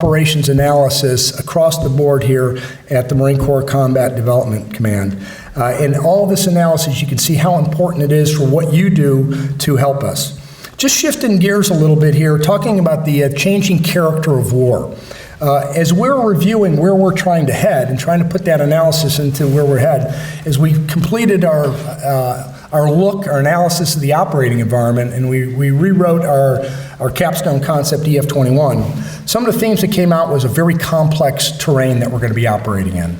operations analysis across the board here at the Marine Corps Combat Development Command. In all this analysis, you can see how important it is for what you do to help us. Just shifting gears a little bit here, talking about the changing character of war. As we're reviewing where we're trying to head and trying to put that analysis into where we're headed, as we completed our analysis of the operating environment, and we rewrote our capstone concept EF21, some of the themes that came out was a very complex terrain that we're going to be operating in.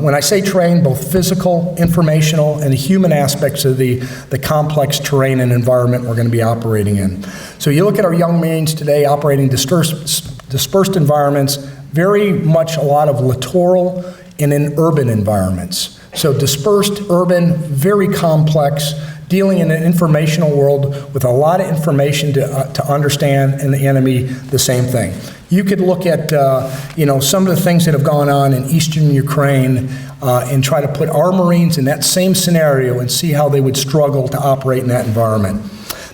When I say terrain, both physical, informational, and the human aspects of the complex terrain and environment we're going to be operating in. So you look at our young Marines today operating dispersed environments, very much a lot of littoral and in urban environments. So dispersed, urban, very complex, dealing in an informational world with a lot of information to understand, and the enemy the same thing. You could look at some of the things that have gone on in eastern Ukraine and try to put our Marines in that same scenario and see how they would struggle to operate in that environment.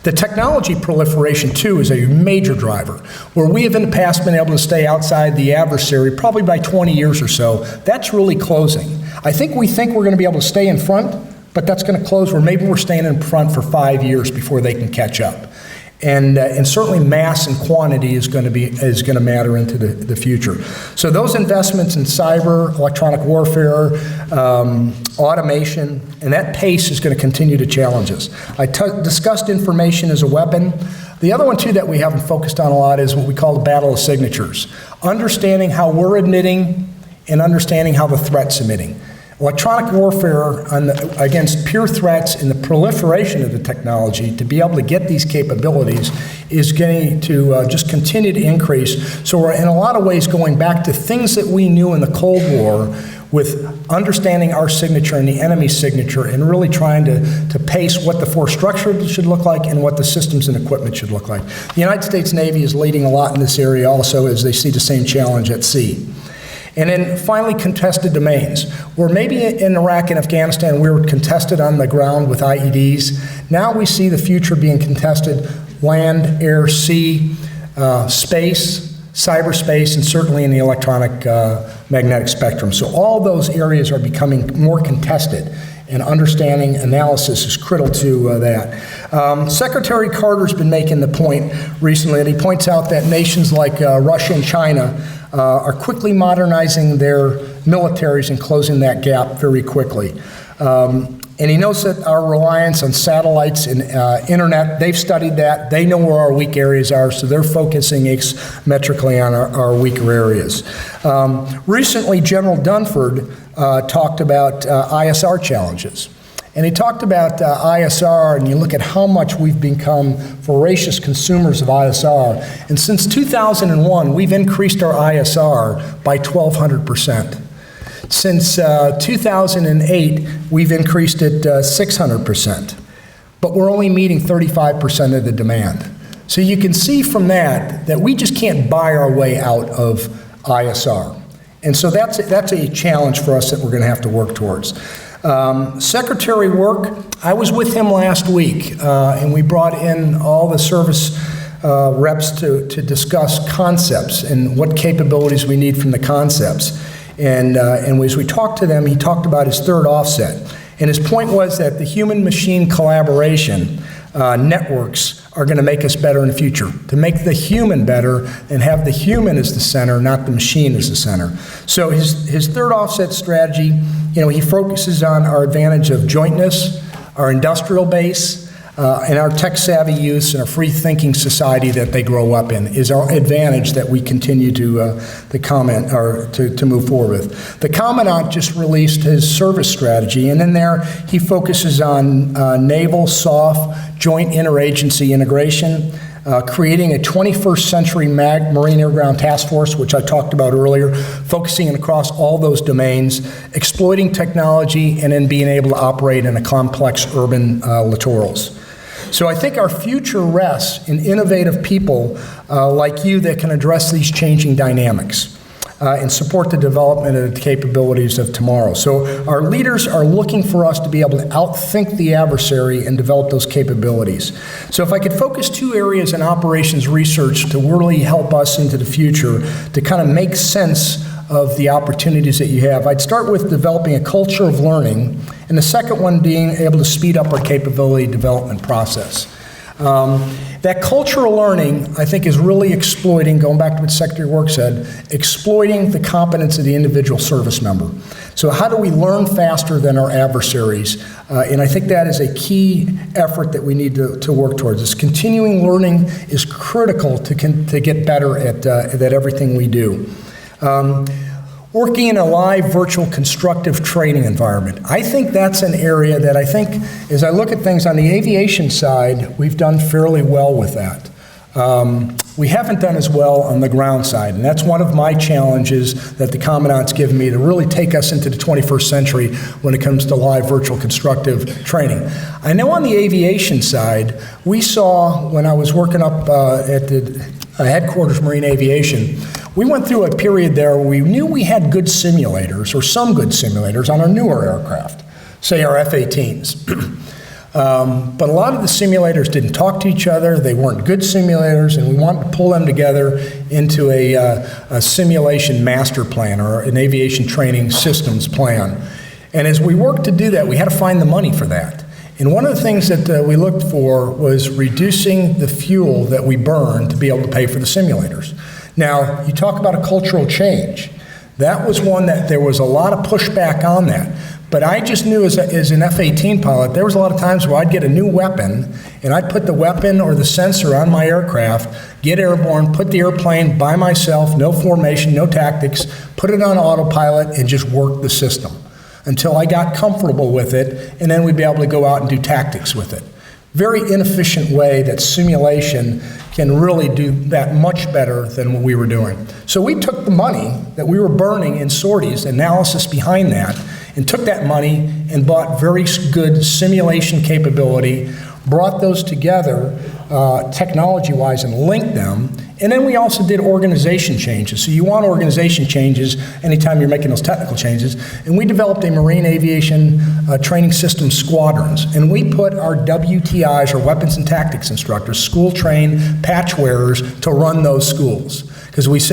The technology proliferation, too, is a major driver. Where we have in the past been able to stay outside the adversary, probably by 20 years or so, that's really closing. We think we're going to be able to stay in front, but that's going to close where maybe we're staying in front for 5 years before they can catch up. And certainly mass and quantity is going to matter into the future. So those investments in cyber, electronic warfare, automation, and that pace is going to continue to challenge us. I discussed information as a weapon. The other one, too, that we haven't focused on a lot is what we call the battle of signatures. Understanding how we're admitting and understanding how the threat's emitting. Electronic warfare against pure threats and the proliferation of the technology to be able to get these capabilities is going to just continue to increase. So we're in a lot of ways going back to things that we knew in the Cold War with understanding our signature and the enemy's signature and really trying to pace what the force structure should look like and what the systems and equipment should look like. The United States Navy is leading a lot in this area also as they see the same challenge at sea. And then finally, contested domains. Where maybe in Iraq and Afghanistan we were contested on the ground with IEDs, now we see the future being contested land, air, sea, space, cyberspace, and certainly in the electronic magnetic spectrum. So all those areas are becoming more contested, and understanding analysis is critical to that. Secretary Carter's been making the point recently, and he points out that nations like Russia and China are quickly modernizing their militaries and closing that gap very quickly. And he knows that our reliance on satellites and internet, they've studied that, they know where our weak areas are, so they're focusing asymmetrically on our weaker areas. Recently, General Dunford talked about ISR challenges. And he talked about ISR, and you look at how much we've become voracious consumers of ISR. And since 2001, we've increased our ISR by 1,200%. Since 2008, we've increased it 600%. But we're only meeting 35% of the demand. So you can see from that we just can't buy our way out of ISR. And so that's a challenge for us that we're going to have to work towards. Secretary Work, I was with him last week, and we brought in all the service reps to discuss concepts and what capabilities we need from the concepts. And as we talked to them, he talked about his third offset. And his point was that the human-machine collaboration networks are going to make us better in the future, to make the human better and have the human as the center, not the machine as the center. So his third offset strategy, he focuses on our advantage of jointness, our industrial base, and our tech-savvy youth and our free-thinking society that they grow up in is our advantage that we continue to comment or to move forward with. The Commandant just released his service strategy, and in there he focuses on naval, SOF, joint interagency integration, creating a 21st century Marine Air Ground Task Force, which I talked about earlier, focusing across all those domains, exploiting technology, and then being able to operate in a complex urban littorals. So I think our future rests in innovative people like you that can address these changing dynamics. and support the development of the capabilities of tomorrow. So our leaders are looking for us to be able to outthink the adversary and develop those capabilities. So if I could focus 2 areas in operations research to really help us into the future to kind of make sense of the opportunities that you have, I'd start with developing a culture of learning, and the second one being able to speed up our capability development process. That cultural learning, I think, is really exploiting, going back to what Secretary of Work said, exploiting the competence of the individual service member. So how do we learn faster than our adversaries? And I think that is a key effort that we need to work towards. This continuing learning is critical to get better at everything we do. Working in a live, virtual, constructive training environment. I think that's an area that I think, as I look at things on the aviation side, we've done fairly well with that. We haven't done as well on the ground side, and that's one of my challenges that the Commandant's given me to really take us into the 21st century when it comes to live, virtual, constructive training. I know on the aviation side, we saw, when I was working up at the headquarters Marine Aviation, we went through a period there where we knew we had good simulators, or some good simulators, on our newer aircraft, say our F-18s. But a lot of the simulators didn't talk to each other, they weren't good simulators, and we wanted to pull them together into a simulation master plan, or an aviation training systems plan. And as we worked to do that, we had to find the money for that. And one of the things that we looked for was reducing the fuel that we burn to be able to pay for the simulators. Now, you talk about a cultural change. That was one that there was a lot of pushback on that. But I just knew as an F-18 pilot, there was a lot of times where I'd get a new weapon, and I'd put the weapon or the sensor on my aircraft, get airborne, put the airplane by myself, no formation, no tactics, put it on autopilot, and just work the system until I got comfortable with it, and then we'd be able to go out and do tactics with it. Very inefficient way that simulation can really do that much better than what we were doing. So we took the money that we were burning in sorties, analysis behind that, and took that money and bought very good simulation capability, brought those together technology-wise and linked them, and then we also did organization changes. So you want organization changes anytime you're making those technical changes, and we developed a Marine Aviation Training System squadrons, and we put our WTIs, or weapons and tactics instructors, school-trained patch wearers, to run those schools.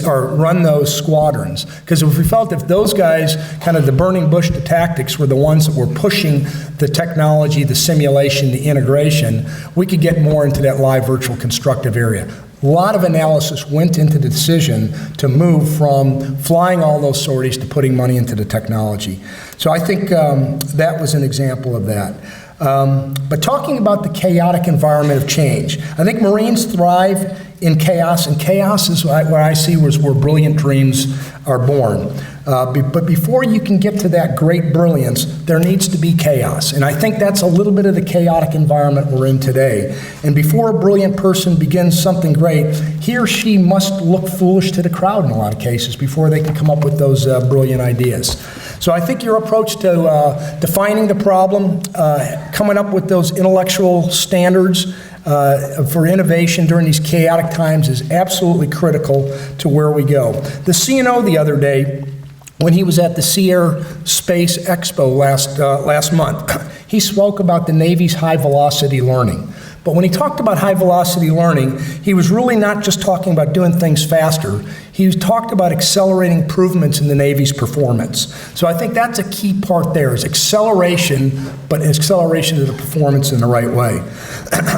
Run those squadrons. Because if we felt if those guys, kind of the burning bush to tactics, were the ones that were pushing the technology, the simulation, the integration, we could get more into that live, virtual, constructive area. A lot of analysis went into the decision to move from flying all those sorties to putting money into the technology. So I think that was an example of that. But talking about the chaotic environment of change, I think Marines thrive in chaos, and chaos is what I see was where brilliant dreams are born. But before you can get to that great brilliance, there needs to be chaos. And I think that's a little bit of the chaotic environment we're in today. And before a brilliant person begins something great, he or she must look foolish to the crowd in a lot of cases before they can come up with those brilliant ideas. So I think your approach to defining the problem, coming up with those intellectual standards for innovation during these chaotic times is absolutely critical to where we go. The CNO the other day, when he was at the Sea Air Space Expo last month, he spoke about the Navy's high-velocity learning. But when he talked about high-velocity learning, he was really not just talking about doing things faster. He talked about accelerating improvements in the Navy's performance. So I think that's a key part there, is acceleration, but acceleration of the performance in the right way.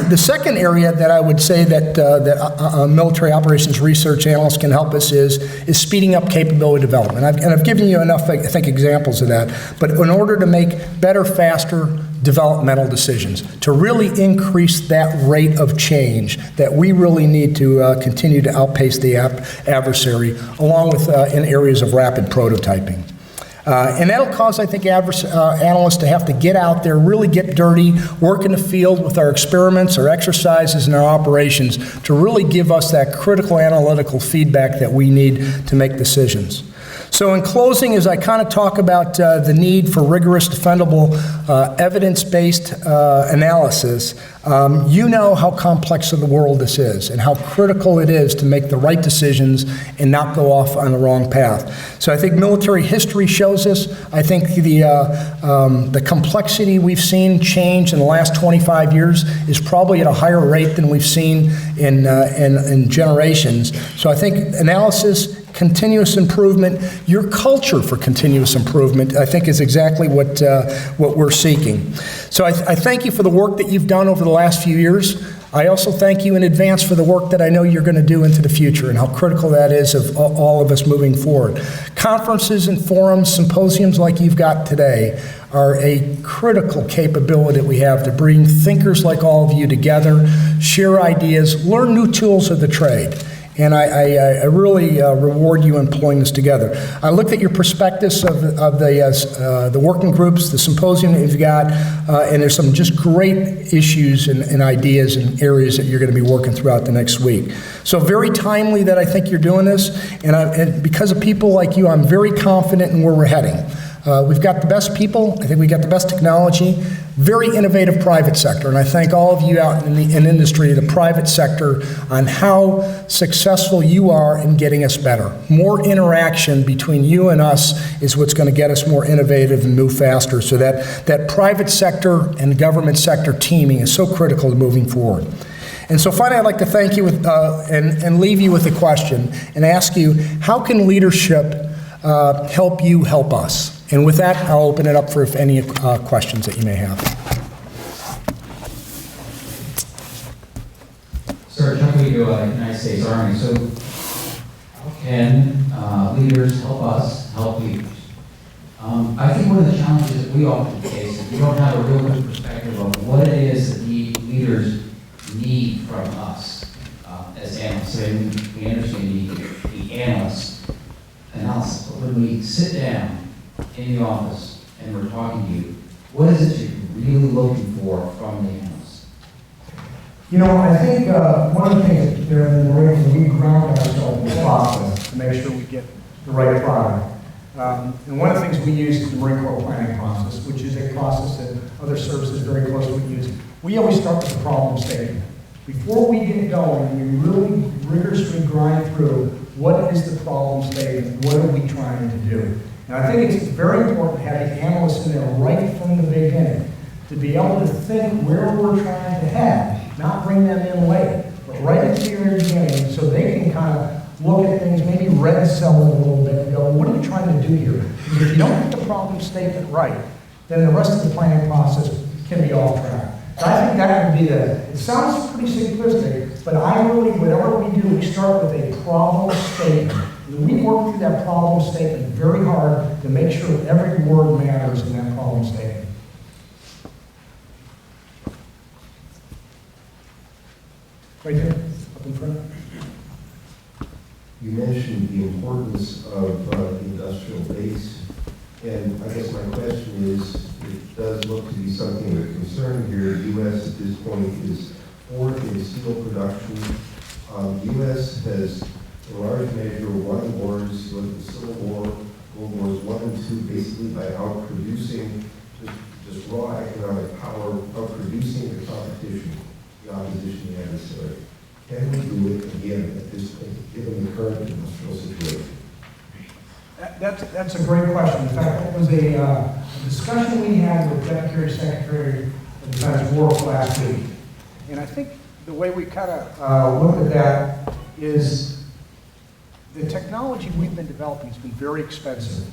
The second area that I would say that military operations research analysts can help us is speeding up capability development. And I've given you enough, I think, examples of that. But in order to make better, faster developmental decisions, to really increase that rate of change that we really need to continue to outpace the adversary, along with in areas of rapid prototyping. And that'll cause, I think, analysts to have to get out there, really get dirty, work in the field with our experiments, our exercises, and our operations to really give us that critical analytical feedback that we need to make decisions. So in closing, as I kind of talk about the need for rigorous, defendable, evidence-based analysis, you know how complex of the world this is and how critical it is to make the right decisions and not go off on the wrong path. So I think military history shows us. I think the complexity we've seen change in the last 25 years is probably at a higher rate than we've seen in generations. So I think analysis, continuous improvement, your culture for continuous improvement, I think is exactly what we're seeking. So I thank you for the work that you've done over the last few years. I also thank you in advance for the work that I know you're going to do into the future and how critical that is of all of us moving forward. Conferences and forums, symposiums like you've got today are a critical capability that we have to bring thinkers like all of you together, share ideas, learn new tools of the trade. And I really reward you in pulling this together. I looked at your prospectus of the working groups, the symposium that you've got, and there's some just great issues and ideas and areas that you're going to be working throughout the next week. So very timely that I think you're doing this, and because of people like you, I'm very confident in where we're heading. We've got the best people. I think we got the best technology. Very innovative private sector, and I thank all of you out in the industry, the private sector, on how successful you are in getting us better. More interaction between you and us is what's going to get us more innovative and move faster. So that private sector and government sector teaming is so critical to moving forward. And so finally, I'd like to thank you and leave you with a question and ask you, how can leadership help you help us? And with that, I'll open it up for any questions that you may have. Sir, jumping to United States Army, so how can leaders help us help leaders? I think one of the challenges that we often face is we don't have a real good perspective of what it is that the leaders need from us as analysts. So we understand the analysis, but when we sit down in the office and we're talking to you, what is it you're really looking for from the analyst? You know, I think one of the things there in the Marines is we ground ourselves in the process to make sure we get the right product. And one of the things we use is the Marine Corps planning process, which is a process that other services very closely use. We always start with the problem statement. Before we get going, we really rigorously grind through what is the problem statement, what are we trying to do. And I think it's very important to have the analysts in there right from the beginning to be able to think where we're trying to head, not bring them in late, but right at the very beginning so they can kind of look at things, maybe red cell it a little bit and go, what are we trying to do here? Because if you don't get the problem statement right, then the rest of the planning process can be off track. So I think that would be it sounds pretty simplistic, but I really, whatever we do, we start with a problem statement. And we work through that problem statement very hard to make sure that every word matters in that problem statement. Right there, up in front. You mentioned the importance of the industrial base, and I guess my question is, it does look to be something of a concern here. The U.S. at this point is fourth in steel production. The U.S. has, in large measure, won wars, like the Civil War, World Wars I and II, basically by outproducing just raw economic power, outproducing the competition, the opposition, the adversary. Can we do it again at this point, given the current industrial situation? That's a great question. In fact, that was a discussion we had with Deputy Secretary of Defense Worf last week. And I think the way we kind of look at that is the technology we've been developing has been very expensive.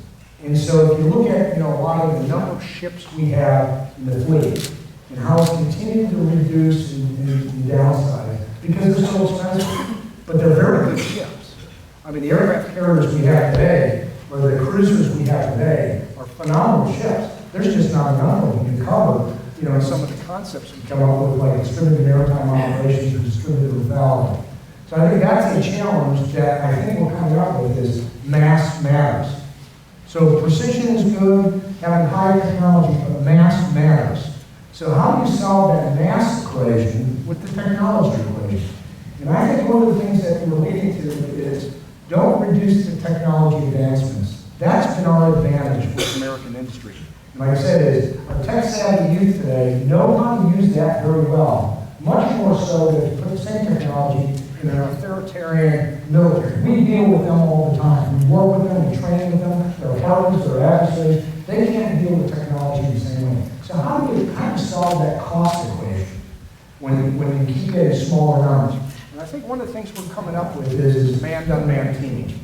And so if you look at a lot of the number of ships we have in the fleet and how it's continuing to reduce and downsize because they're so expensive, but they're very good ships. I mean, the aircraft carriers we have today, or the cruisers we have today, are phenomenal ships. There's just not enough of them to cover, some of the concepts we come up with, like distributed maritime operations or distributed lethality. So I think that's a challenge that I think we're coming up with is mass matters. So precision is good, having high technology, but mass matters. So how do you solve that mass equation with the technology equation? And I think one of the things that we're leading to is don't reduce the technology advancements. That's been our advantage with American industry. And like I said, is our tech-savvy youth today know how to use that very well, much more so than to put the same technology in an authoritarian military. We deal with them all the time. We work with them, we train with them, they're partners, they're adversaries. They can't deal with technology the same way. So how do you solve that cost equation when you keep it in smaller numbers? And I think one of the things we're coming up with is man-unmanned teaming.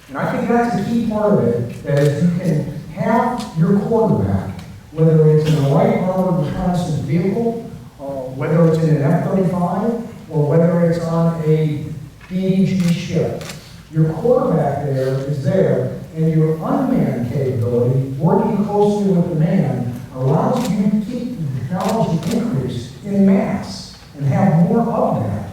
And I think that's a key part of it, that if you can have your quarterback, whether it's in a light armored reconnaissance vehicle, whether it's in an F-35, or whether it's on a DDG ship, your quarterback there is there, and your unmanned capability, working closely with the man, allows you to keep the technology increase in mass and have more of that,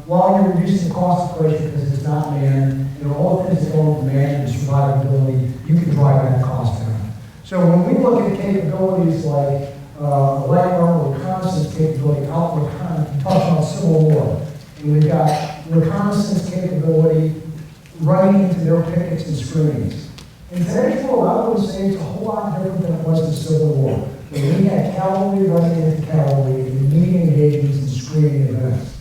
while you're reducing the cost equation because it's not manned, and all the things that go into manned and survivability, you can drive that cost down. So when we look at capabilities like light armor reconnaissance capability, outward reconnaissance, talk about Civil War, and we've got reconnaissance capability running into their pickets and screens. In today's world, I would say it's a whole lot different than it was in the Civil War, when we had cavalry running into cavalry, and meeting engagements and screening events.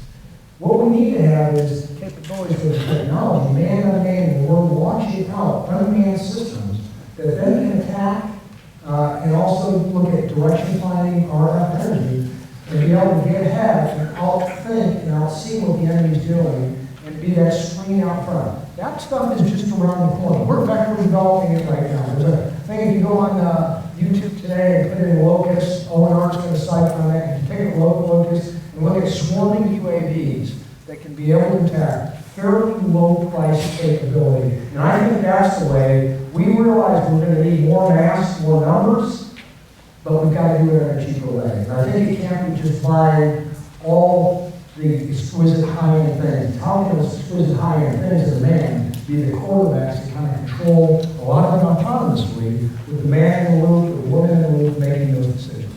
What we need to have is capabilities for the technology, man-unmanned, where we're launching out unmanned systems that then can attack and also look at direction finding RF energy and be able to get ahead and outthink and outsee what the enemy's doing and be that screen out front. That stuff is just around the corner. We're vector developing it right now. There's a thing, if you go on YouTube today and put in locust, ONR's going to cite on that, and take a locust and look at swarming UAVs that can be able to attack fairly low price capability. And I think that's the way we realize we're going to need more mass, more numbers, but we've got to do it in a cheaper way. And I think it can't be just buying all the exquisite high-end things. How can those exquisite high-end things as a man be the quarterbacks that kind of control a lot of them autonomously with the man in the loop or the woman in the loop making those decisions?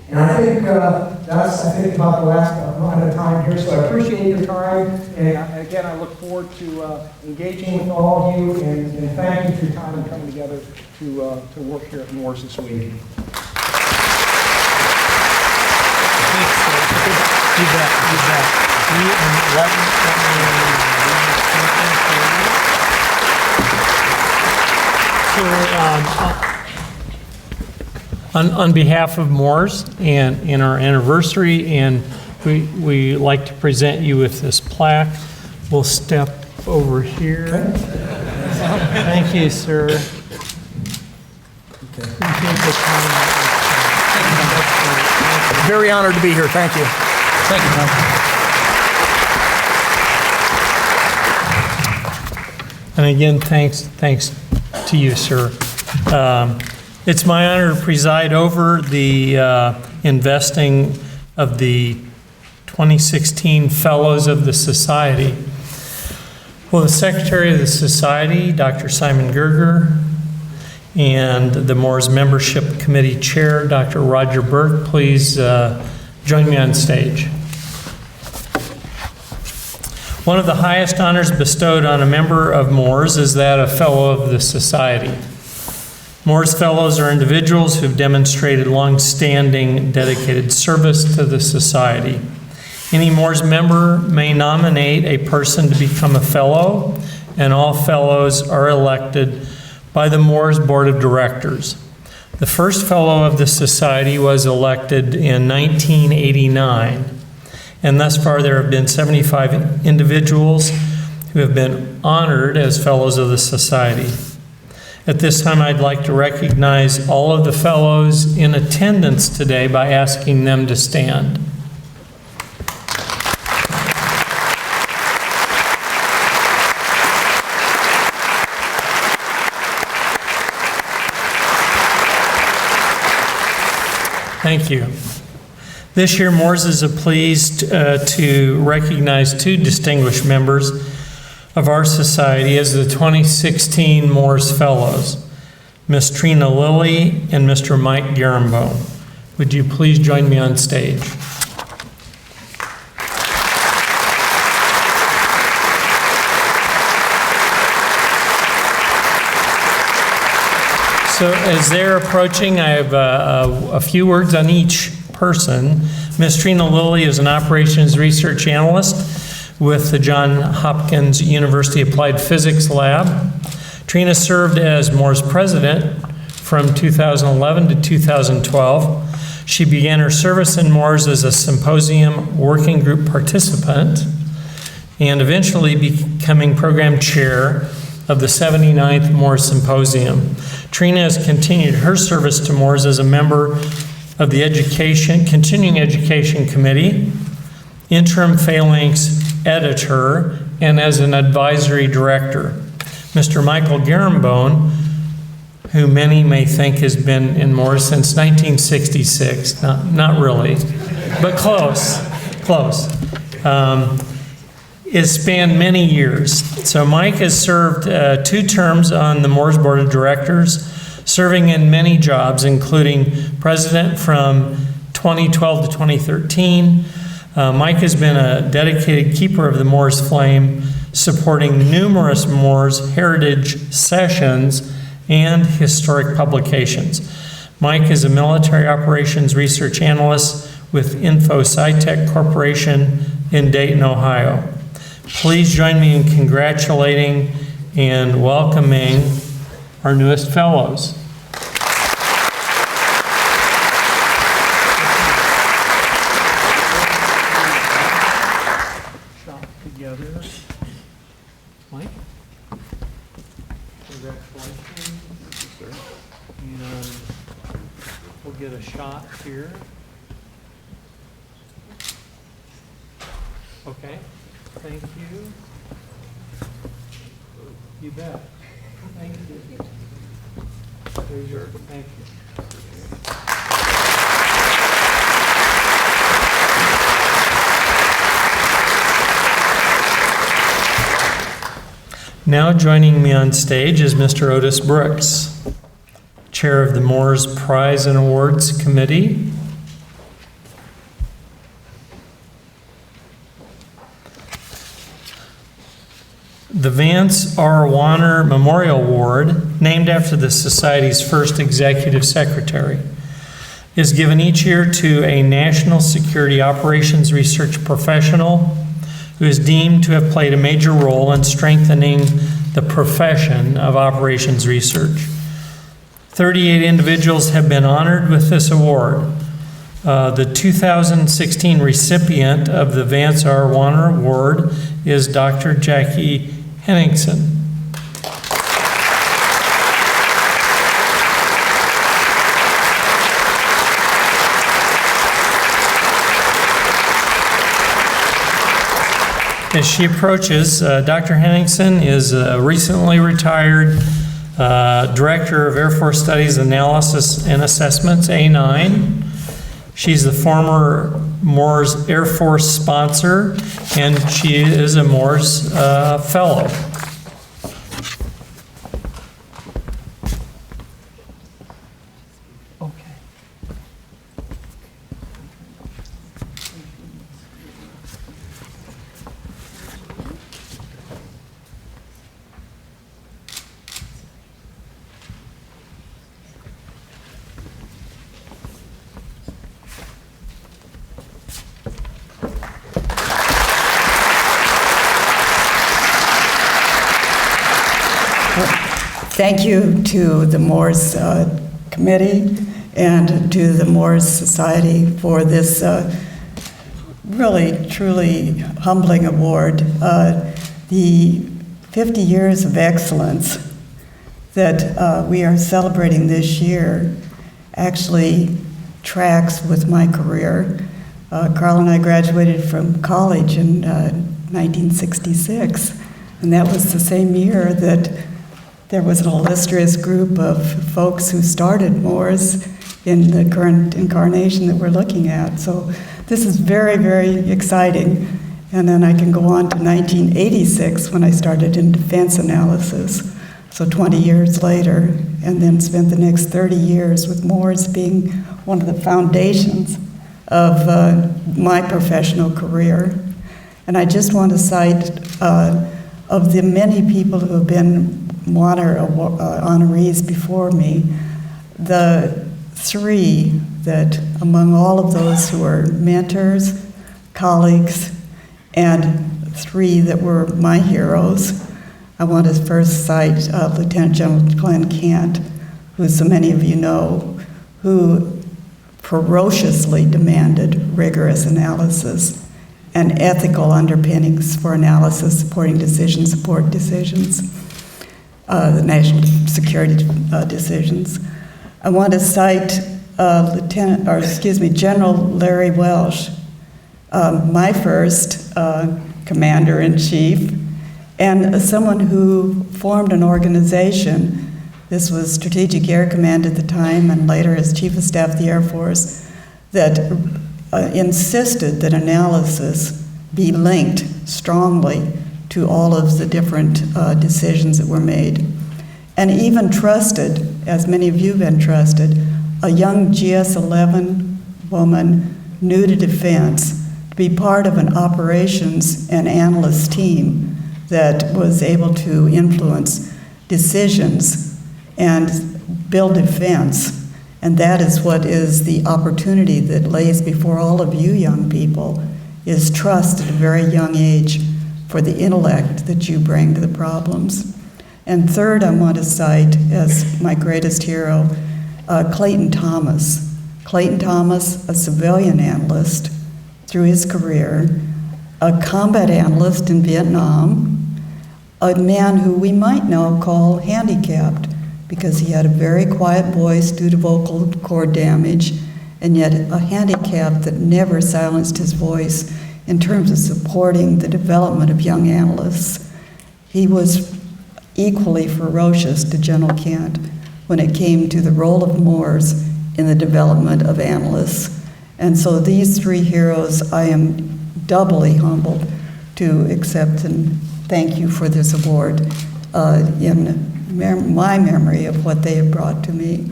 And I think that's about the last amount of time here, so I appreciate your time, and again, I look forward to engaging with all of you, and thank you for your time and coming together to work here at MORSS this week. You bet. On behalf of MORSS and in our anniversary, and we like to present you with this plaque. We'll step over here. Thank you, sir. Very honored to be here. Thank you. Thank you, Tom. And again, thanks to you, sir. It's my honor to preside over the investing of the 2016 Fellows of the Society. Will the Secretary of the Society, Dr. Simon Gerger, and the MORSS Membership Committee Chair, Dr. Roger Burke, please join me on stage. One of the highest honors bestowed on a member of MORSS is that of Fellow of the Society. MORSS Fellows are individuals who've demonstrated long-standing dedicated service to the Society. Any MORSS member may nominate a person to become a Fellow, and all Fellows are elected by the MORSS Board of Directors. The first Fellow of the Society was elected in 1989, and thus far there have been 75 individuals who have been honored as Fellows of the Society. At this time, I'd like to recognize all of the Fellows in attendance today by asking them to stand. Thank you. This year, MORSS is pleased to recognize two distinguished members of our society as the 2016 MORSS Fellows, Ms. Trina Lilly and Mr. Mike Garambone. Would you please join me on stage? So as they're approaching, I have a few words on each person. Ms. Trina Lilly is an operations research analyst with the Johns Hopkins University Applied Physics Lab. Trina served as MORSS president from 2011 to 2012. She began her service in MORSS as a symposium working group participant and eventually becoming program chair of the 79th MORSS Symposium. Trina has continued her service to MORSS as a member of the Continuing Education Committee, interim phalanx editor, and as an advisory director. Mr. Michael Garambone, who many may think has been in MORSS since 1966, not really, but close, has spanned many years. So Mike has served 2 terms on the MORSS Board of Directors, serving in many jobs, including president from 2012 to 2013. Mike has been a dedicated keeper of the MORSS flame, supporting numerous MORSS heritage sessions and historic publications. Mike is a military operations research analyst with Info SciTech Corporation in Dayton, Ohio. Please join me in congratulating and welcoming our newest fellows. Shot together. Mike? Congratulations. And we'll get a shot here. Okay. Thank you. You bet. Thank you. There's your, thank you. Now joining me on stage is Mr. Otis Brooks, Chair of the MORSS Prize and Awards Committee. The Vance R. Warner Memorial Award, named after the Society's first executive secretary, is given each year to a national security operations research professional who is deemed to have played a major role in strengthening the profession of operations research. 38 individuals have been honored with this award. The 2016 recipient of the Vance R. Warner Award is Dr. Jackie Henningsen. As she approaches, Dr. Henningsen is a recently retired Director of Air Force Studies Analysis and Assessments, A9. She's the former MORSS Air Force sponsor, and she is a MORSS fellow. Thank you to the MORSS Committee and to the MORSS Society for this really, truly humbling award. The 50 years of excellence that we are celebrating this year actually tracks with my career. Carl and I graduated from college in 1966, and that was the same year that there was an illustrious group of folks who started MORSS in the current incarnation that we're looking at. So this is very, very exciting. And then I can go on to 1986 when I started in defense analysis, so 20 years later, and then spent the next 30 years with MORSS being one of the foundations of my professional career. And I just want to cite of the many people who have been honorees before me, the three that among all of those who are mentors, colleagues, and three that were my heroes, I want to first cite Lieutenant General Glenn Kent, who so many of you know, who ferociously demanded rigorous analysis and ethical underpinnings for analysis supporting decisions, the national security decisions. I want to cite General Larry Welsh, my first commander-in-chief, and someone who formed an organization. This was Strategic Air Command at the time, and later as Chief of Staff of the Air Force, that insisted that analysis be linked strongly to all of the different decisions that were made. And even trusted, as many of you have been trusted, a young GS-11 woman, new to defense, to be part of an operations and analyst team that was able to influence decisions and build defense. And that is what is the opportunity that lays before all of you young people, is trust at a very young age for the intellect that you bring to the problems. And third, I want to cite as my greatest hero, Clayton Thomas. Clayton Thomas, a civilian analyst through his career, a combat analyst in Vietnam, a man who we might now call handicapped because he had a very quiet voice due to vocal cord damage, and yet a handicap that never silenced his voice in terms of supporting the development of young analysts. He was equally ferocious to General Kent when it came to the role of MORSS in the development of analysts. And so these three heroes, I am doubly humbled to accept and thank you for this award in my memory of what they have brought to me.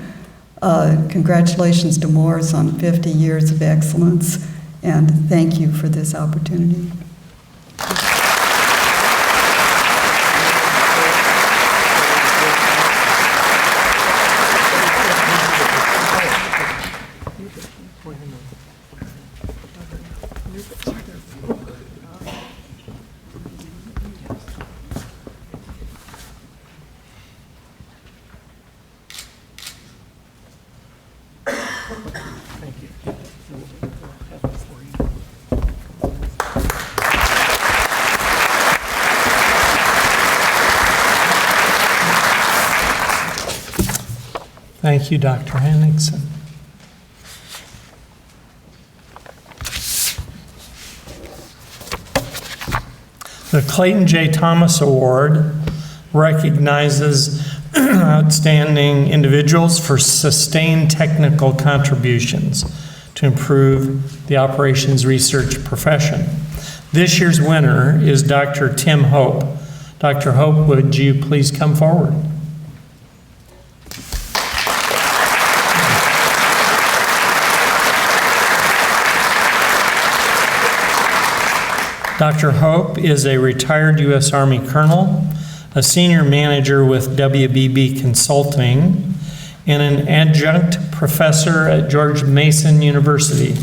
Congratulations to MORSS on 50 years of excellence, and thank you for this opportunity. Thank you, Dr. Henningsen. The Clayton J. Thomas Award recognizes outstanding individuals for sustained technical contributions to improve the operations research profession. This year's winner is Dr. Tim Hope. Dr. Hope, would you please come forward? Dr. Hope is a retired U.S. Army colonel, a senior manager with WBB Consulting, and an adjunct professor at George Mason University.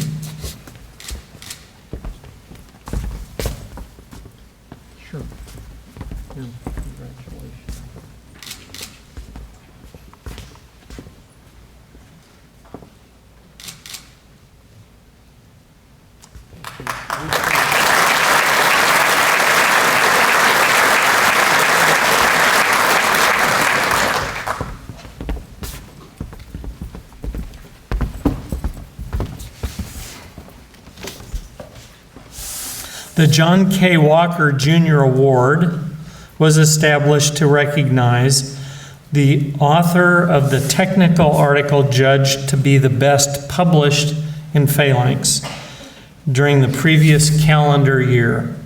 Sure. Congratulations. The John K. Walker Jr. Award was established to recognize the author of the technical article judged to be the best published in Phalanx during the previous calendar year.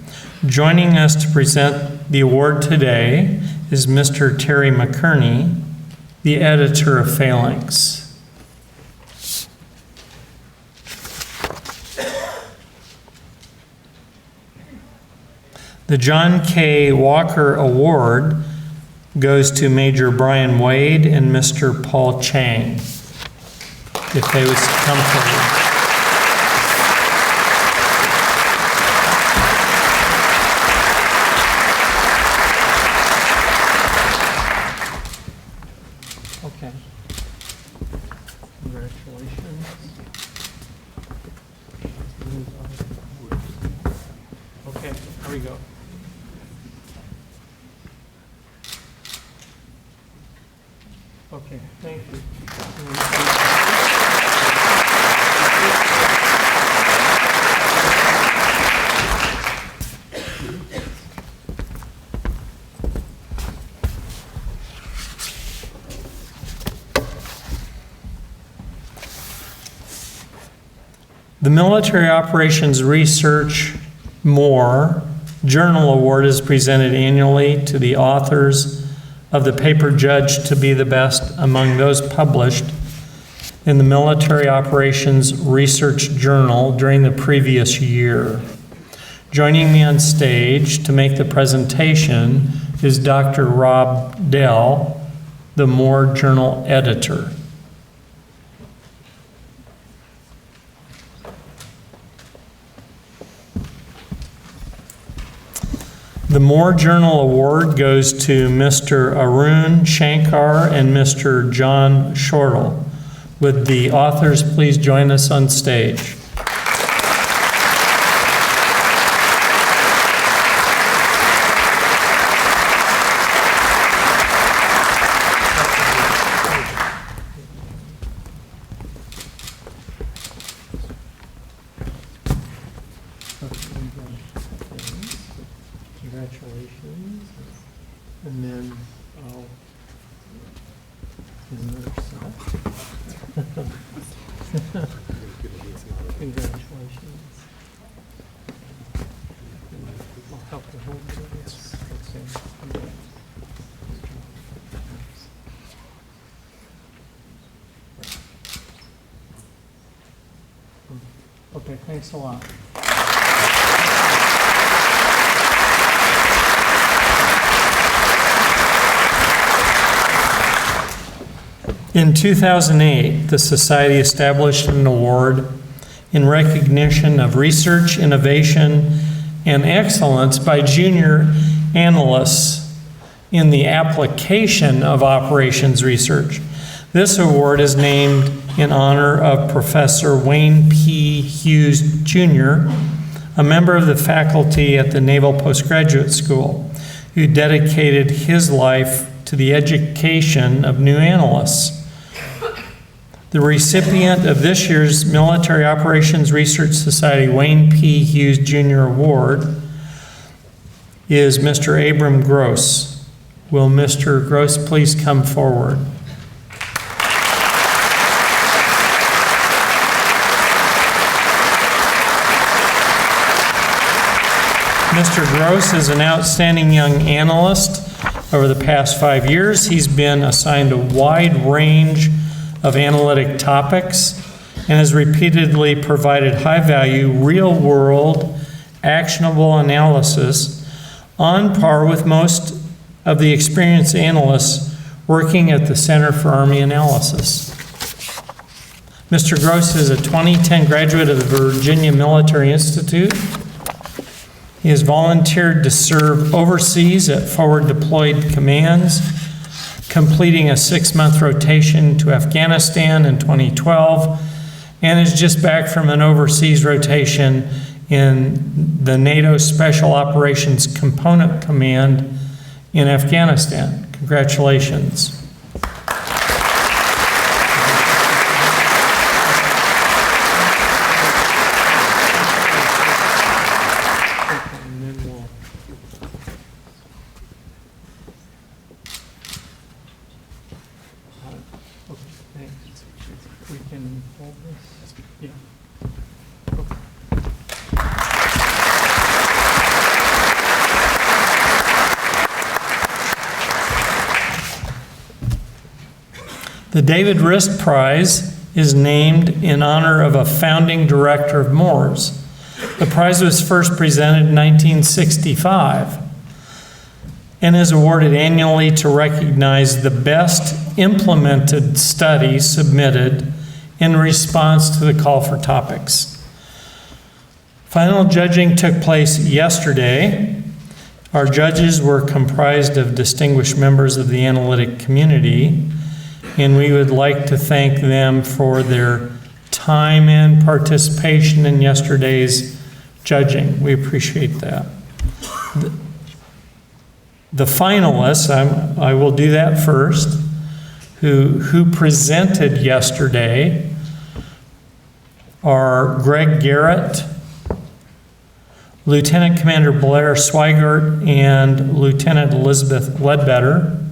Joining us to present the award today is Mr. Terry McKerney, the editor of Phalanx. The John K. Walker Award goes to Major Brian Wade and Mr. Paul Chang. If they would come forward. Okay. Congratulations. Okay, here we go. Okay, thank you. The Military Operations Research MORE Journal Award is presented annually to the authors of the paper judged to be the best among those published in the Military Operations Research Journal during the previous year. Joining me on stage to make the presentation is Dr. Rob Dell, the MORE Journal editor. The MORE Journal Award goes to Mr. Arun Shankar and Mr. John Shortle. Would the authors please join us on stage? Congratulations. And then I'll get another set. Congratulations. I'll help to hold this. Let's see. Okay, thanks a lot. In 2008, the Society established an award in recognition of research, innovation, and excellence by junior analysts in the application of operations research. This award is named in honor of Professor Wayne P. Hughes, Jr., a member of the faculty at the Naval Postgraduate School, who dedicated his life to the education of new analysts. The recipient of this year's Military Operations Research Society Wayne P. Hughes Jr. Award is Mr. Abram Gross. Will Mr. Gross please come forward? Mr. Gross is an outstanding young analyst. Over the past 5 years, he's been assigned a wide range of analytic topics and has repeatedly provided high-value, real-world, actionable analysis on par with most of the experienced analysts working at the Center for Army Analysis. Mr. Gross is a 2010 graduate of the Virginia Military Institute. He has volunteered to serve overseas at forward deployed commands, completing a 6-month rotation to Afghanistan in 2012, and is just back from an overseas rotation in the NATO Special Operations Component Command in Afghanistan. Congratulations. We can hold this? Yeah. Okay. The David Rist Prize is named in honor of a founding director of MORSS. The prize was first presented in 1965 and is awarded annually to recognize the best implemented studies submitted in response to the call for topics. Final judging took place yesterday. Our judges were comprised of distinguished members of the analytic community, and we would like to thank them for their time and participation in yesterday's judging. We appreciate that. The finalists, I will do that first, who presented yesterday are Greg Garrett, Lieutenant Commander Blair Swigert, and Lieutenant Elizabeth Ledbetter,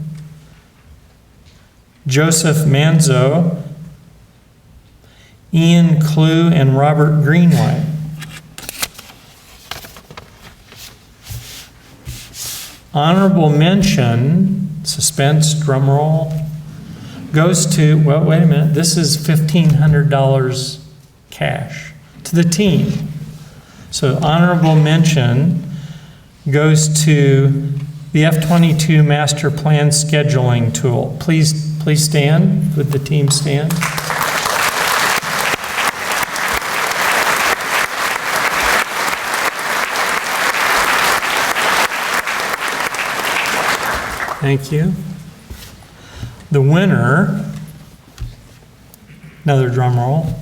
Joseph Manzo, Ian Clue, and Robert Greenway. Honorable mention, suspense, drum roll, goes to, well, wait a minute, this is $1,500 cash to the team. So honorable mention goes to the F-22 Master Plan Scheduling Tool. Please stand. Would the team stand? Thank you. The winner, another drum roll,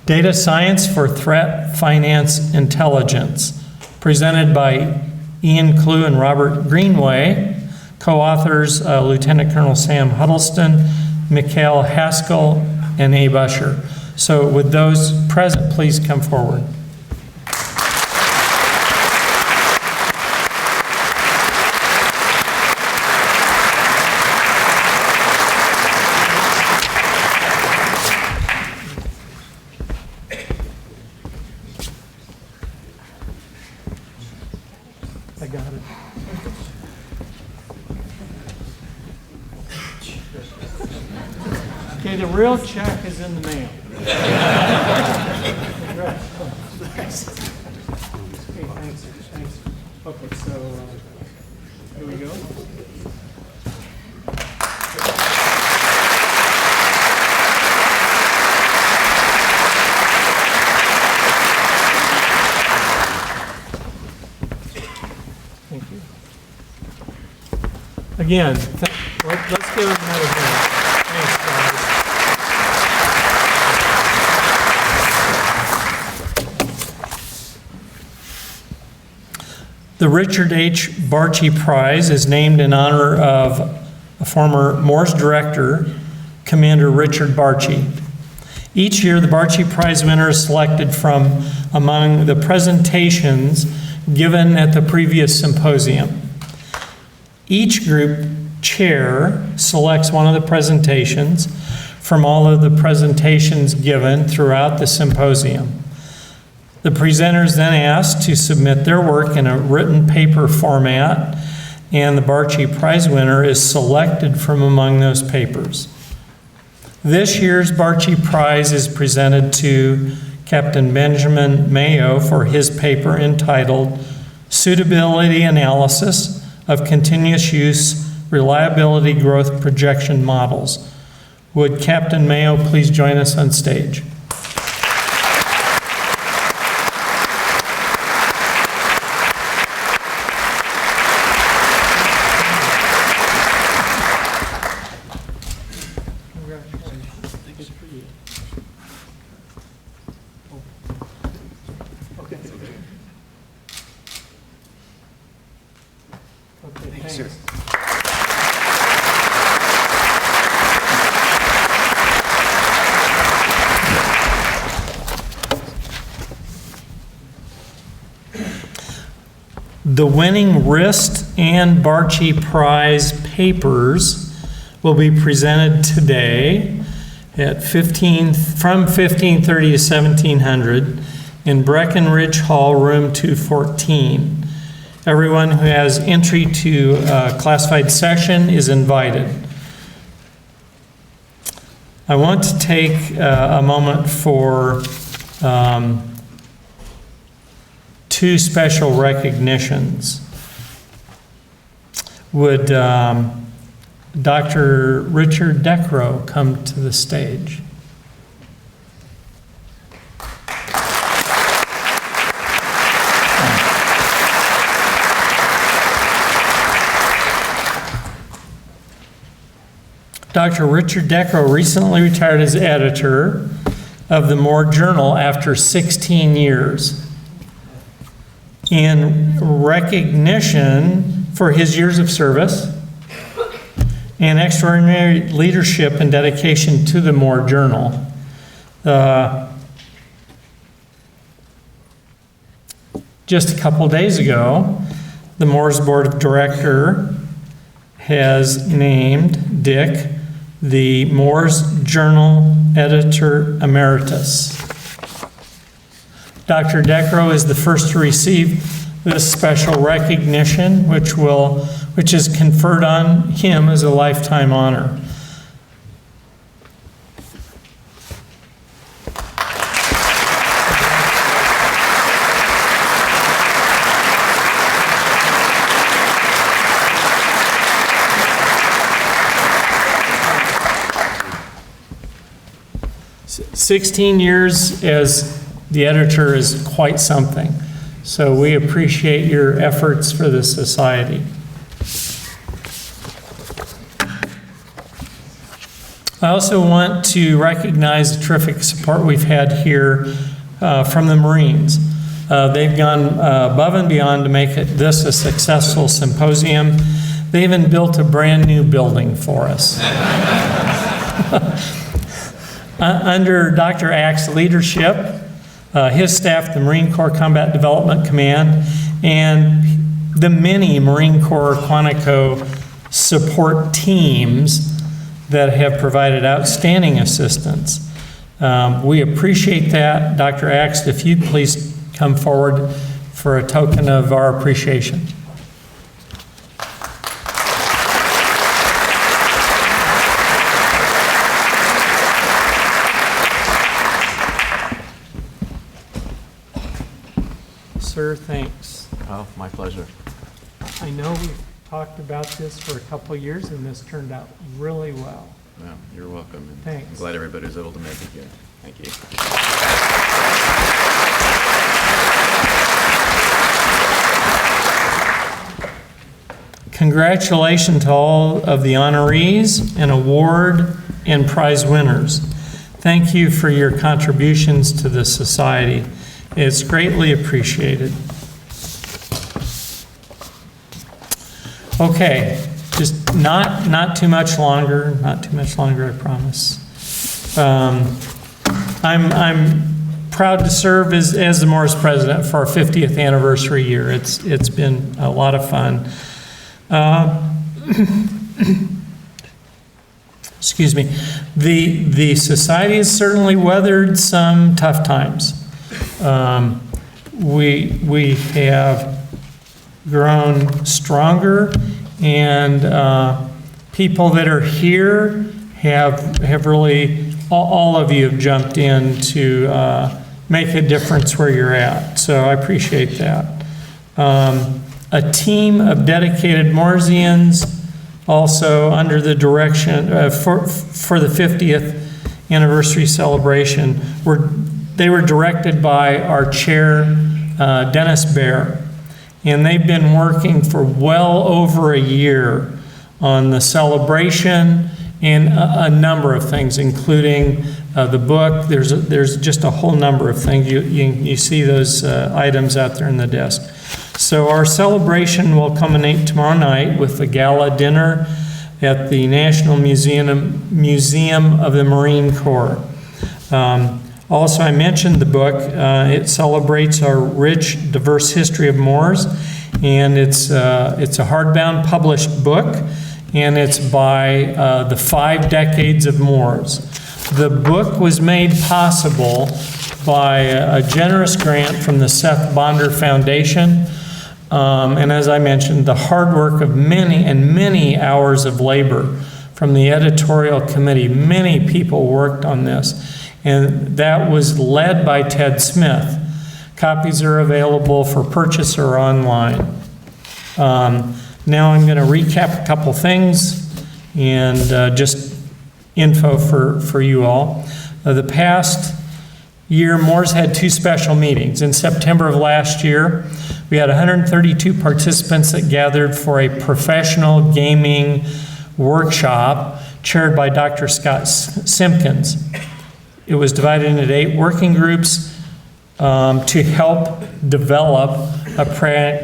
Data Science for Threat Finance Intelligence, presented by Ian Clue and Robert Greenway, co-authors Lieutenant Colonel Sam Huddleston, Mikhail Haskell, and Abe Usher. So would those present please come forward? I got it. Okay, the real check is in the mail. Thanks. Okay, thanks. Okay, so here we go. Thank you. Again, let's give it another hand. Thanks, guys. The Richard H. Barchi Prize is named in honor of a former MORSS director, Commander Richard Barchi. Each year, the Barchi Prize winner is selected from among the presentations given at the previous symposium. Each group chair selects one of the presentations from all of the presentations given throughout the symposium. The presenters then asked to submit their work in a written paper format, and the Barchi Prize winner is selected from among those papers. This year's Barchi Prize is presented to Captain Benjamin Mayo for his paper entitled Suitability Analysis of Continuous Use Reliability Growth Projection Models. Would Captain Mayo please join us on stage? The winning wrist and Barchi Prize papers will be presented today at from 1530 to 1700 in Breckenridge Hall, room 214. Everyone who has entry to a classified session is invited. I want to take a moment for two special recognitions. Would Dr. Richard Decro come to the stage? Dr. Richard Decro recently retired as editor of the MORSS Journal after 16 years. In recognition for his years of service and extraordinary leadership and dedication to the MORSS Journal, just a couple days ago, the MORSS Board of Directors has named Dick the MORSS Journal Editor Emeritus. Dr. Decro is the first to receive this special recognition, which is conferred on him as a lifetime honor. "16 years as the editor is quite something. So we appreciate your efforts for the society." I also want to recognize the terrific support we've had here from the Marines. They've gone above and beyond to make this a successful symposium. They even built a brand new building for us. Under Dr. Ack's leadership, his staff, the Marine Corps Combat Development Command, and the many Marine Corps Quantico support teams that have provided outstanding assistance. We appreciate that. Dr. Ack, if you'd please come forward for a token of our appreciation. Sir, thanks. Oh, my pleasure. I know we've talked about this for a couple of years, and this turned out really well. Well, you're welcome. And Thanks. I'm glad everybody was able to make it here. Thank you. Congratulations to all of the honorees and award and prize winners. Thank you for your contributions to the society. It's greatly appreciated. Okay, just not too much longer, I promise. I'm proud to serve as the MORSS president for our 50th anniversary year. It's been a lot of fun. Excuse me. The society has certainly weathered some tough times. We have grown stronger, and people that are here have really, all of you have jumped in to make a difference where you're at. So I appreciate that. A team of dedicated Morsians, also under the direction for the 50th anniversary celebration, they were directed by our chair, Dennis Bear. And they've been working for well over a year on the celebration and a number of things, including the book. There's just a whole number of things. You see those items out there in the desk. So our celebration will culminate tomorrow night with a gala dinner at the National Museum of the Marine Corps. Also, I mentioned the book. It celebrates our rich, diverse history of MORSS, and it's a hardbound published book, and it's by the 5 decades of MORSS. The book was made possible by a generous grant from the Seth Bonder Foundation, and as I mentioned, the hard work of many hours of labor from the editorial committee. Many people worked on this, and that was led by Ted Smith. Copies are available for purchase or online. Now I'm going to recap a couple things and just info for you all. The past year, MORSS had 2 special meetings. In September of last year, we had 132 participants that gathered for a professional gaming workshop chaired by Dr. Scott Simpkins. It was divided into 8 working groups to help develop a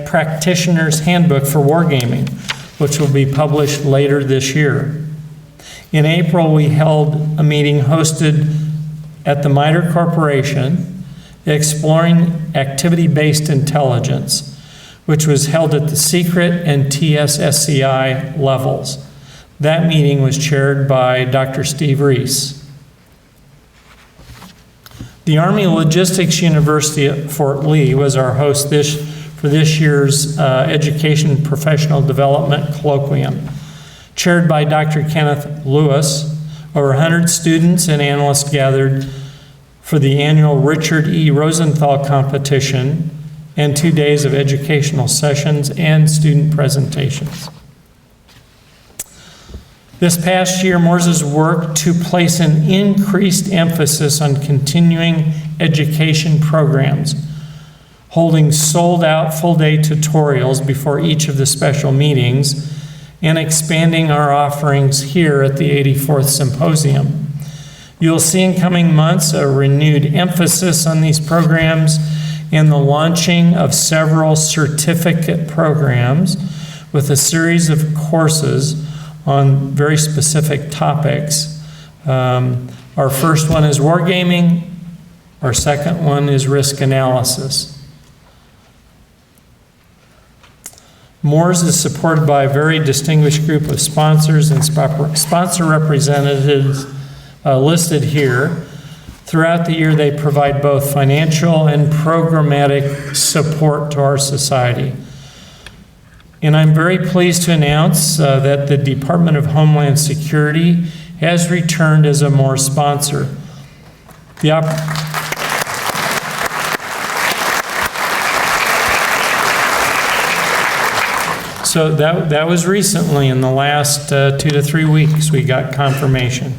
practitioner's handbook for wargaming, which will be published later this year. In April, we held a meeting hosted at the MITRE Corporation, exploring activity-based intelligence, which was held at the secret and TSSCI levels. That meeting was chaired by Dr. Steve Reese. The Army Logistics University at Fort Lee was our host for this year's Education Professional Development Colloquium. Chaired by Dr. Kenneth Lewis, over 100 students and analysts gathered for the annual Richard E. Rosenthal competition and 2 days of educational sessions and student presentations. This past year, MORSS has worked to place an increased emphasis on continuing education programs, holding sold-out full-day tutorials before each of the special meetings, and expanding our offerings here at the 84th Symposium. You'll see in coming months a renewed emphasis on these programs and the launching of several certificate programs with a series of courses on very specific topics. Our first one is wargaming. Our second one is risk analysis. MORSS is supported by a very distinguished group of sponsors and sponsor representatives listed here. Throughout the year, they provide both financial and programmatic support to our society. And I'm very pleased to announce that the Department of Homeland Security has returned as a MORSS sponsor. So that was recently, in the last 2 to 3 weeks, we got confirmation.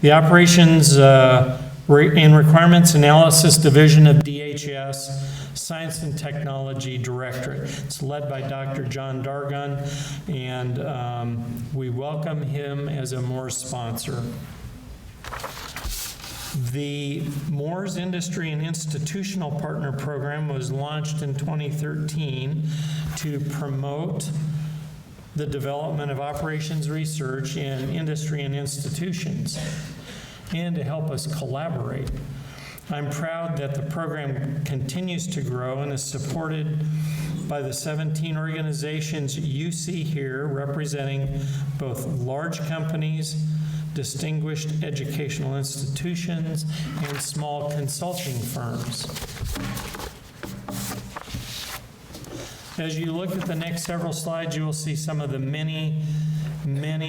The Operations and Requirements Analysis Division of DHS Science and Technology Directorate. It's led by Dr. John Dargan, and we welcome him as a MORSS sponsor. The MORSS Industry and Institutional Partner Program was launched in 2013 to promote the development of operations research in industry and institutions, and to help us collaborate. I'm proud that the program continues to grow and is supported by the 17 organizations you see here, representing both large companies, distinguished educational institutions, and small consulting firms. As you look at the next several slides, you will see some of the many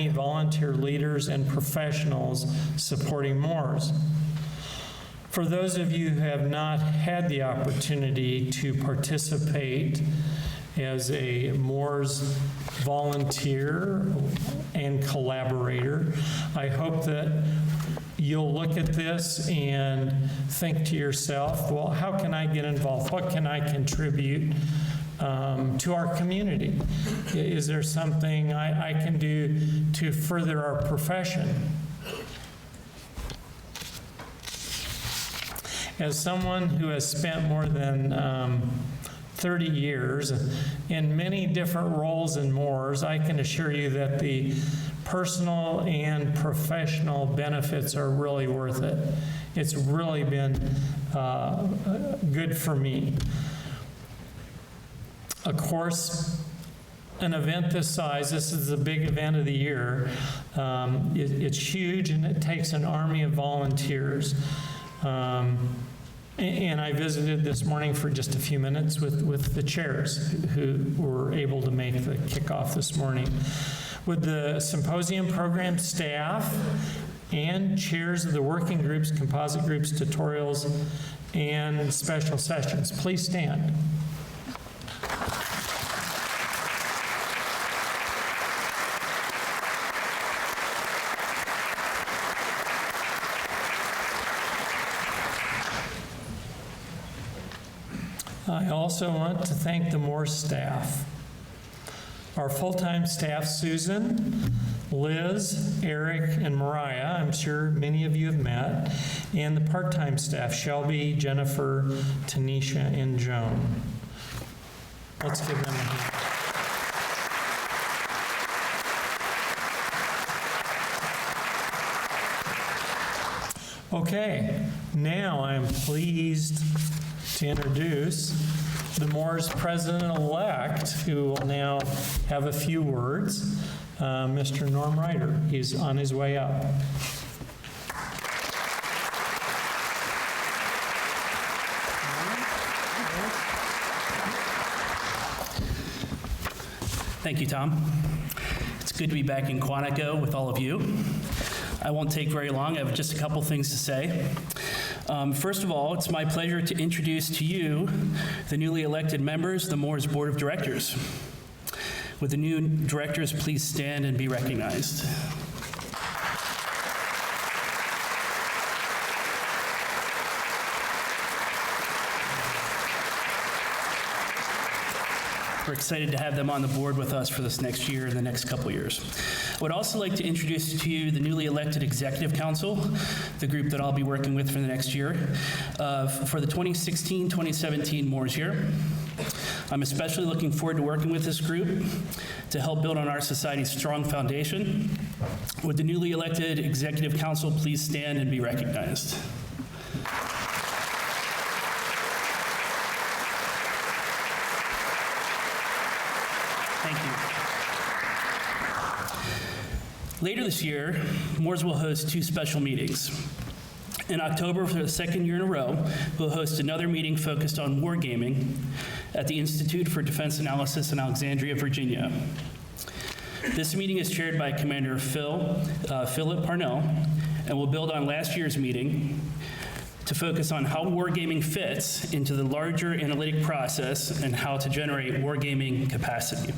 volunteer leaders and professionals supporting MORSS. For those of you who have not had the opportunity to participate as a MORSS volunteer and collaborator, I hope that you'll look at this and think to yourself, well, how can I get involved? What can I contribute to our community? Is there something I can do to further our profession? As someone who has spent more than 30 years in many different roles in MORSS, I can assure you that the personal and professional benefits are really worth it. It's really been good for me. Of course, an event this size, this is the big event of the year, it's huge, and it takes an army of volunteers. And I visited this morning for just a few minutes with the chairs who were able to make the kickoff this morning. With the symposium program staff and chairs of the working groups, composite groups, tutorials, and special sessions. Please stand. I also want to thank the MORSS staff. Our full-time staff, Susan, Liz, Eric, and Mariah, I'm sure many of you have met, and the part-time staff, Shelby, Jennifer, Tanisha, and Joan. Let's give them a hand. Okay, now I'm pleased to introduce the MORSS president-elect, who will now have a few words, Mr. Norm Ryder. He's on his way up. Thank you, Tom. It's good to be back in Quantico with all of you. I won't take very long. I have just a couple things to say. First of all, it's my pleasure to introduce to you the newly elected members of the MORSS Board of Directors. Would the new directors please stand and be recognized? We're excited to have them on the board with us for this next year and the next couple years. I would also like to introduce to you the newly elected Executive Council, the group that I'll be working with for the next year, for the 2016-2017 MORSS year. I'm especially looking forward to working with this group to help build on our society's strong foundation. Would the newly elected Executive Council please stand and be recognized? Thank you. Later this year, MORSS will host two special meetings. In October, for the second year in a row, we'll host another meeting focused on wargaming at the Institute for Defense Analysis in Alexandria, Virginia. This meeting is chaired by Commander Philip Parnell, and will build on last year's meeting to focus on how wargaming fits into the larger analytic process and how to generate wargaming capacity.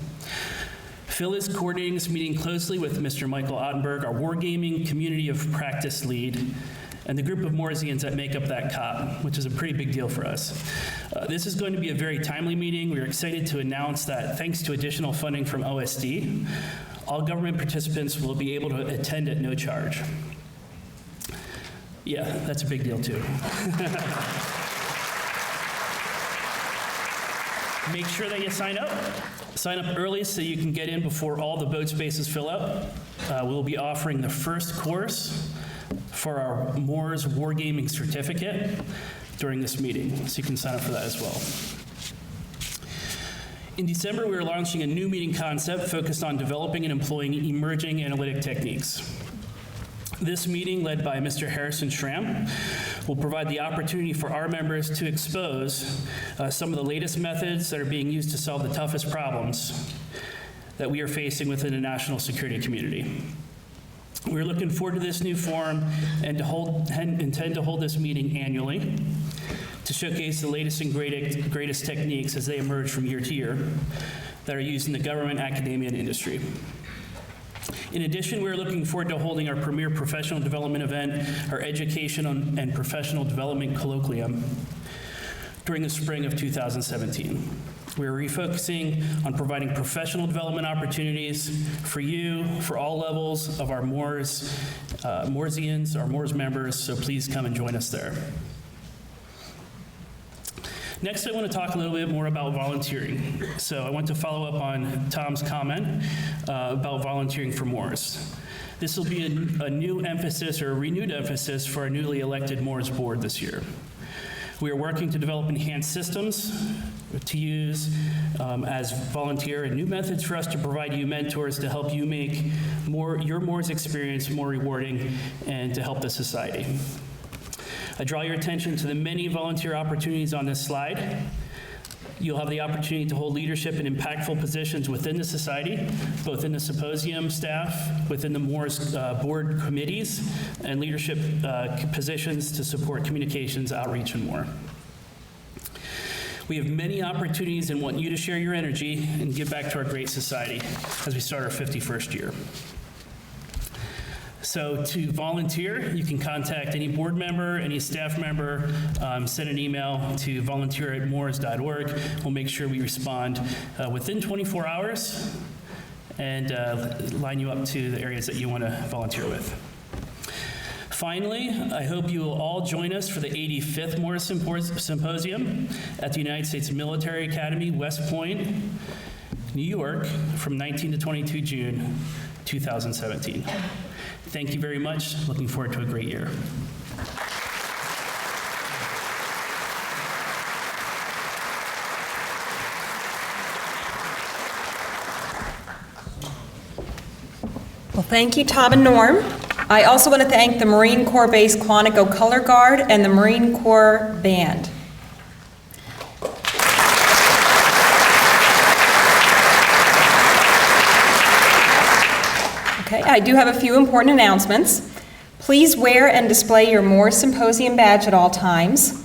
Phil is coordinating this meeting closely with Mr. Michael Ottenberg, our wargaming community of practice lead, and the group of Morsians that make up that COP, which is a pretty big deal for us. This is going to be a very timely meeting. We're excited to announce that thanks to additional funding from OSD, all government participants will be able to attend at no charge. Yeah, that's a big deal too. Make sure that you sign up. Sign up early so you can get in before all the boat spaces fill up. We'll be offering the first course for our MORSS Wargaming Certificate during this meeting, so you can sign up for that as well. In December, we are launching a new meeting concept focused on developing and employing emerging analytic techniques. This meeting, led by Mr. Harrison Schramm, will provide the opportunity for our members to expose some of the latest methods that are being used to solve the toughest problems that we are facing within the national security community. We're looking forward to this new forum and intend to hold this meeting annually to showcase the latest and greatest techniques as they emerge from year to year that are used in the government, academia, and industry. In addition, we're looking forward to holding our premier professional development event, our Education and Professional Development Colloquium, during the spring of 2017. We're refocusing on providing professional development opportunities for you, for all levels of our Morsians, our MORSS members, so please come and join us there. Next, I want to talk a little bit more about volunteering. So I want to follow up on Tom's comment about volunteering for MORSS. This will be a new emphasis or a renewed emphasis for our newly elected MORSS board this year. We are working to develop enhanced systems to use as volunteer and new methods for us to provide you mentors to help you make your MORSS experience more rewarding and to help the society. I draw your attention to the many volunteer opportunities on this slide. You'll have the opportunity to hold leadership in impactful positions within the society, both in the symposium staff, within the MORSS board committees, and leadership positions to support communications, outreach, and more. We have many opportunities and want you to share your energy and give back to our great society as we start our 51st year. So to volunteer, you can contact any board member, any staff member, send an email to volunteer@morss.org. We'll make sure we respond within 24 hours and line you up to the areas that you want to volunteer with. Finally, I hope you will all join us for the 85th MORSS Symposium at the United States Military Academy, West Point, New York, from 19 to 22 June 2017. Thank you very much. Looking forward to a great year. Well, thank you, Tom and Norm. I also want to thank the Marine Corps Base Quantico Color Guard and the Marine Corps Band. Okay, I do have a few important announcements. Please wear and display your MORSS Symposium badge at all times.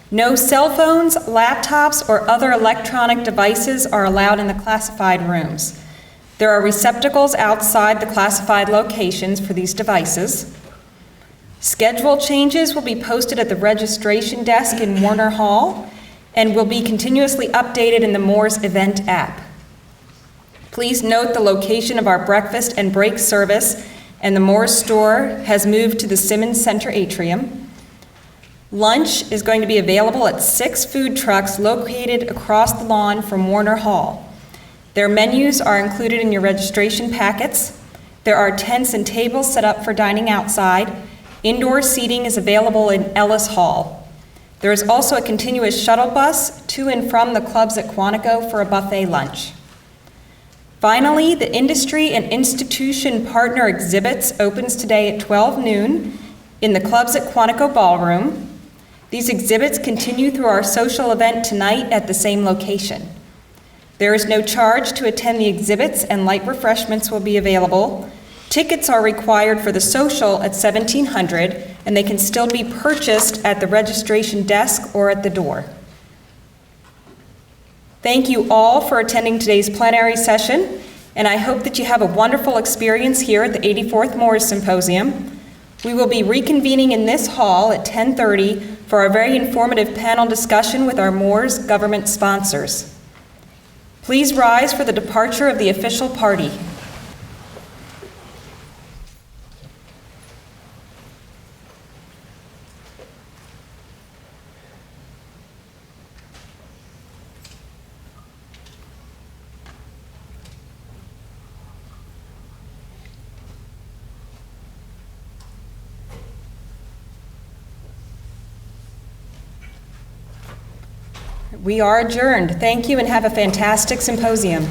No cell phones, laptops, or other electronic devices are allowed in the classified rooms. There are receptacles outside the classified locations for these devices. Schedule changes will be posted at the registration desk in Warner Hall and will be continuously updated in the MORSS event app. Please note the location of our breakfast and break service, and the MORSS store has moved to the Simmons Center atrium. Lunch is going to be available at 6 food trucks located across the lawn from Warner Hall. Their menus are included in your registration packets. There are tents and tables set up for dining outside. Indoor seating is available in Ellis Hall. There is also a continuous shuttle bus to and from the clubs at Quantico for a buffet lunch. Finally, the industry and institution partner exhibits opens today at 12 noon in the clubs at Quantico Ballroom. These exhibits continue through our social event tonight at the same location. There is no charge to attend the exhibits, and light refreshments will be available. Tickets are required for the social at $1,700, and they can still be purchased at the registration desk or at the door. Thank you all for attending today's plenary session, and I hope that you have a wonderful experience here at the 84th MORSS Symposium. We will be reconvening in this hall at 10:30 for our very informative panel discussion with our MORSS government sponsors. Please rise for the departure of the official party. We are adjourned. Thank you and have a fantastic symposium.